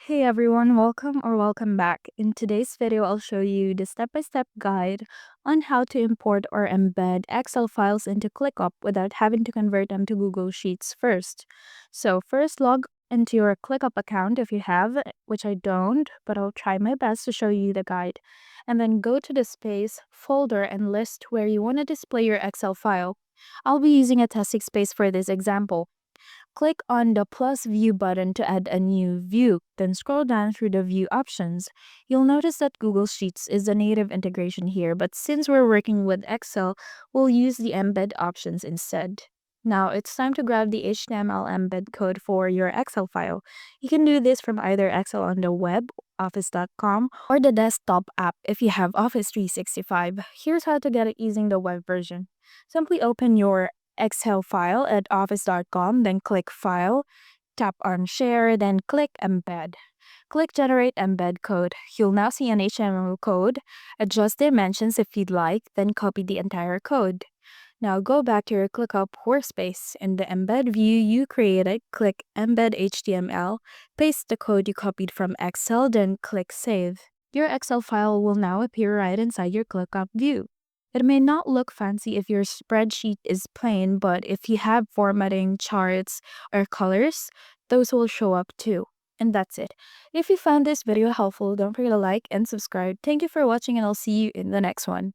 Hey everyone, welcome back. In today's video, I'll show you the step-by-step guide on how to import or embed Excel files into ClickUp without having to convert them to Google Sheets first. So first, log into your ClickUp account if you have, which I don't, but I'll try my best to show you the guide. And then go to the space, folder, and list where you want to display your Excel file. I'll be using a testing space for this example. Click on the plus view button to add a new view, then scroll down through the view options. You'll notice that Google Sheets is the native integration here, but since we're working with Excel, we'll use the embed options instead. Now it's time to grab the HTML embed code for your Excel file. You can do this from either Excel on the web, office.com, or the desktop app if you have Office 365. Here's how to get it using the web version. Simply open your Excel file at office.com, then click File, tap on Share, then click Embed. Click Generate Embed Code. You'll now see an HTML code. Adjust dimensions if you'd like, then copy the entire code. Now go back to your ClickUp workspace. In the embed view you created, click Embed HTML, paste the code you copied from Excel, then click Save. Your Excel file will now appear right inside your ClickUp view. It may not look fancy if your spreadsheet is plain, but if you have formatting, charts, or colors, those will show up too. And that's it. If you found this video helpful, don't forget to like and subscribe. Thank you for watching, and I'll see you in the next one.